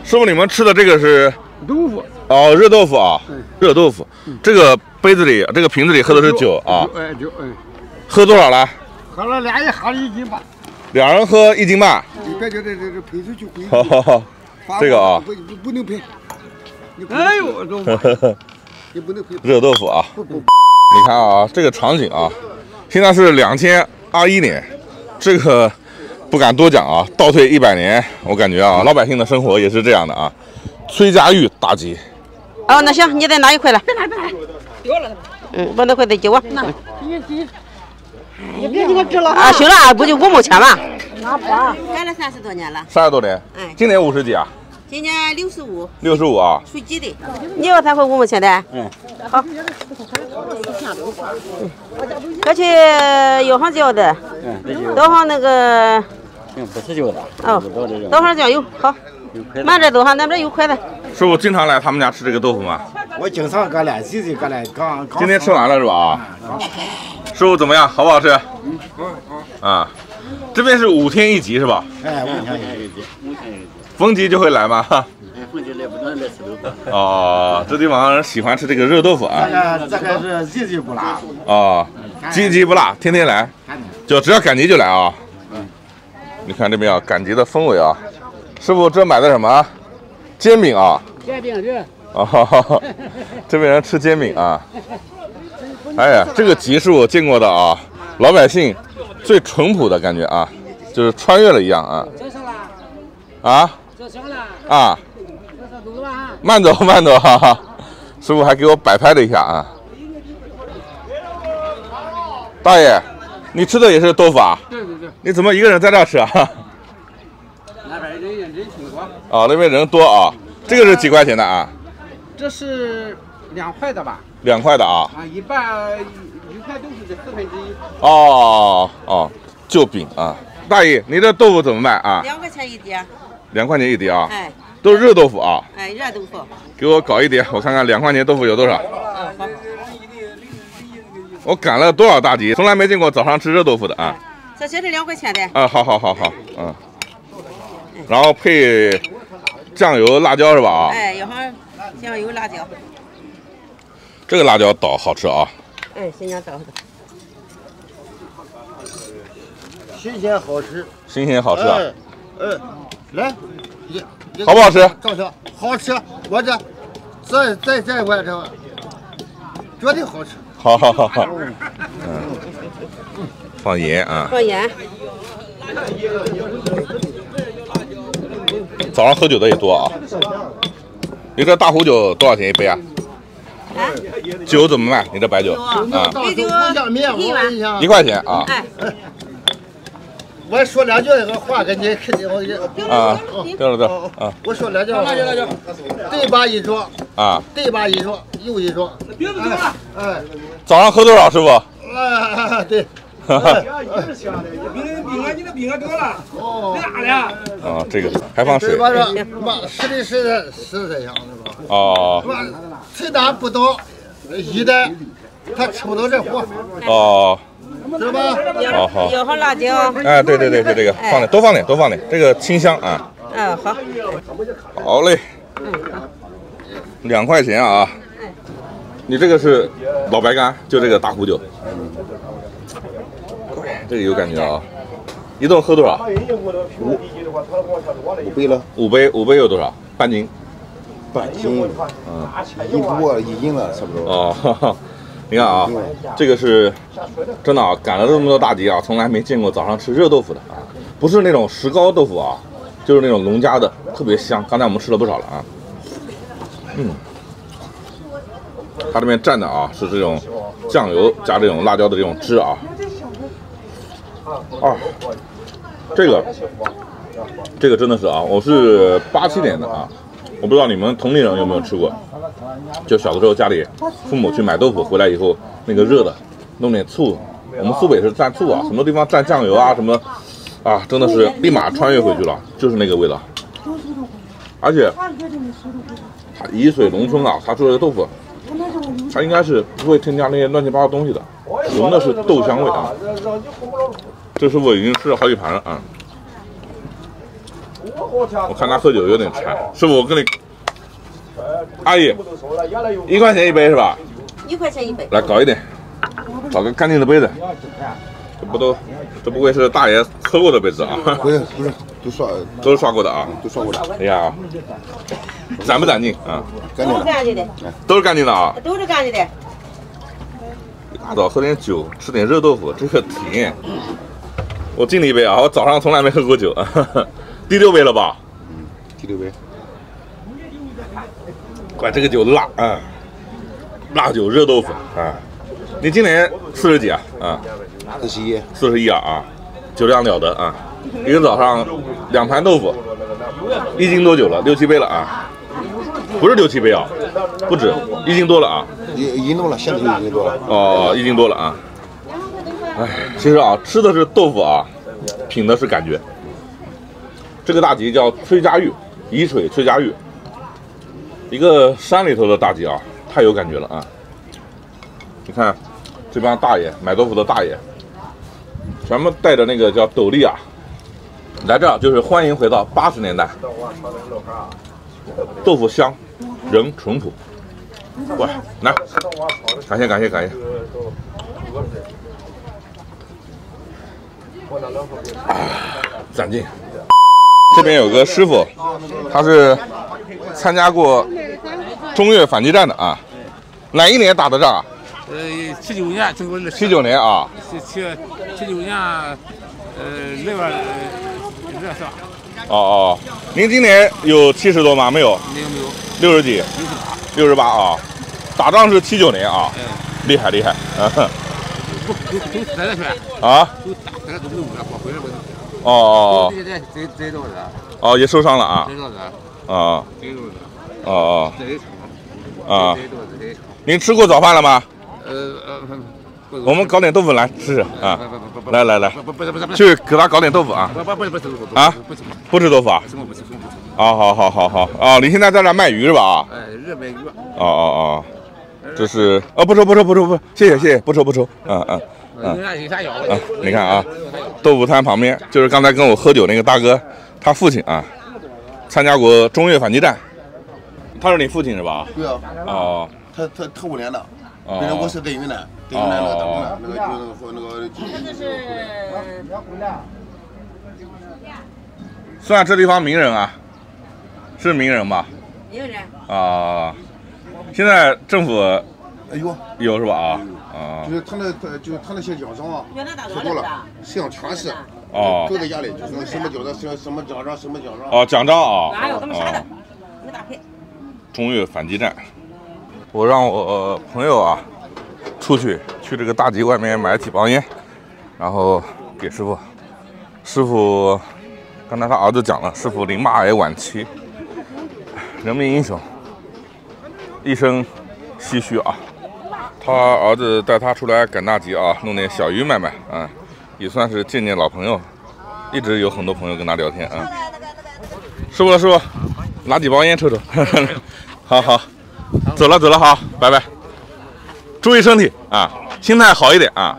师傅，你们吃的这个是豆腐哦，热豆腐啊，热豆腐。这个杯子里，这个瓶子里喝的是酒啊。酒，喝多少了？喝了俩人喝了1斤半。2人喝1斤半。你别觉得这赔出去亏。好好好，这个啊，不能赔。哎呦，你不能赔。热豆腐啊，你看啊，这个场景啊，现在是2021年，这个不敢多讲啊，倒退100年，我感觉啊，老百姓的生活也是这样的啊。崔家峪大集。哦，那行，你再拿1块来。别拿，丢了。把那块再给我。你别给他治了啊！行了，不就5毛钱吗？拿吧，干了30多年了。30多年。哎。今年50几啊？今年65。65啊。属鸡的。你要3块5毛钱的？好。过去有行椒的，多行那个。不是椒的。哦。多行酱油，好。慢着多行，那边有块的。师傅经常来他们家吃这个豆腐吗？我经常搁来，最近搁来，刚。今天吃完了是吧？师傅怎么样？好不好吃？啊，这边是5天1集是吧？哎，5天1集。逢集就会来吗？逢集来不能来吃豆腐。哦，这地方喜欢吃这个热豆腐啊。这个是季季不辣。哦，季季不辣，天天来，只要赶集就来啊。你看这边啊，赶集的氛围啊。师傅，这买的什么？煎饼啊。煎饼这。哦，这边人吃煎饼啊。哎呀，这个集是我见过的啊，老百姓最淳朴的感觉啊，就是穿越了一样啊。啊？啊？慢走慢走，哈哈。师傅还给我摆拍了一下啊。大爷，你吃的也是豆腐啊？对。你怎么一个人在这吃啊？那边人挺多。啊，那边人多啊。这个是几块钱的啊？这是2块的吧？2块的啊。啊，一半1块豆腐的1/4。哦，就饼啊。大爷，你这豆腐怎么卖啊2块钱1碟。2块钱1碟啊？哎。都是热豆腐啊？哎，热豆腐。给我搞1碟，我看看2块钱豆腐有多少。好。我赶了多少大集，从来没见过早上吃热豆腐的啊。这些是2块钱的。啊，好，然后配酱油、辣椒是吧？啊。哎，有行酱油、辣椒。这个辣椒捣好吃啊。哎，新疆捣的。新鲜好吃。新鲜好吃啊。来，好不好吃？照相，好吃。我这我这绝对好吃。好。放盐啊。放盐。早上喝酒的也多啊。你这大壶酒多少钱1杯啊？啊？酒怎么卖？你这白酒啊白酒1块钱啊。哎。我说2句话跟你肯定啊，对了啊。我说2句话。对吧一桌啊。对吧一桌，又一桌。哎。早上喝多少，师傅？对。饼啊多了，大的。啊，这个还放水。实的是这样的吧？哦。谁拿不到1袋，他吃不到这货。哦。是吧？好。有行辣椒。哎，对，这个放点，多放点，这个清香啊。好。好嘞。2块钱啊。你这个是老白干，就这个大壶酒。这个有感觉啊。一顿喝多少？5杯了。 5杯有多少？半斤。1斤1斤了，差不多。哦。你看啊，这个是真的啊，赶了这么多大集啊，从来没见过早上吃热豆腐的啊，不是那种石膏豆腐啊，就是那种农家的，特别香。刚才我们吃了不少了啊。它这边蘸的啊是这种酱油加这种辣椒的这种汁啊。这个真的是啊，我是87年的啊，我不知道你们同龄人有没有吃过。就小的时候家里父母去买豆腐回来以后，那个热的弄点醋，我们苏北是蘸醋啊，很多地方蘸酱油啊什么啊，真的是立马穿越回去了，就是那个味道。而且它沂水农村啊，它做的豆腐，它应该是不会添加那些乱七八糟东西的，纯的是豆香味啊。这师傅已经吃了好几盘了啊。我看他喝酒有点馋。师傅，我跟你，阿姨，1块钱一杯是吧？1块钱一杯。来搞一点，找个干净的杯子。这不会是大爷喝过的杯子啊？不是，都是刷过的啊。都刷过的。哎呀，干不干净啊？干净都是干净的。都是干净的啊。都是干净的。一大早喝点酒，吃点热豆腐，这个甜。我敬你一杯啊！我早上从来没喝过酒，第6杯了吧？第6杯。怪这个酒辣啊！辣酒热豆腐啊！你今年40几啊？啊，41啊！酒量了得啊！一个早上2盘豆腐，1斤多酒了，6、7杯了啊！不是6、7杯啊，不止1斤多了啊！1斤多了，现在就1斤多了。哦，1斤多了啊！哎，其实啊，吃的是豆腐啊，品的是感觉。这个大集叫崔家峪，宜水崔家峪，一个山里头的大集啊，太有感觉了啊！你看这帮大爷买豆腐的大爷，全部带着那个叫斗笠啊，来这儿就是欢迎回到80年代。豆腐香，人淳朴。喂，来，感谢。攒劲。这边有个师傅，他是参加过中越反击战的啊。哪一年打的仗啊？79年，中国79年啊。79年6月热是吧？哦，您今年有70多吗？没有。没有。60几？68啊。打仗是79年啊。厉害。啊。哦，也受伤了啊。您吃过早饭了吗？我们搞点豆腐来试试啊！来，去给他搞点豆腐啊！啊，不吃豆腐啊？好啊！你现在在这卖鱼是吧？热卖鱼。哦，这是不抽，谢谢，不抽，你看啊，豆腐摊旁边就是刚才跟我喝酒那个大哥，他父亲啊，参加过中越反击战，他是你父亲是吧？对啊。哦。他特务连的，我是在云南那个打工的，那个。这是。算这地方名人啊，是名人吧？名人。啊，现在政府有是吧？就是他那些奖状啊，可多了，实际上全是都在家里，就是什么奖章，什么奖章。哦，奖章啊。哪有这么啥的？没打开。中越反击战，我让我朋友啊去这个大集外面买几包烟，然后给师傅。师傅刚才他儿子讲了，师傅淋巴癌晚期，人民英雄，一生唏嘘啊。他儿子带他出来赶大集啊，弄点小鱼卖啊，也算是见老朋友，一直有很多朋友跟他聊天啊。师傅，拿几包烟抽。好，走了，好，拜拜，注意身体啊，心态好一点啊。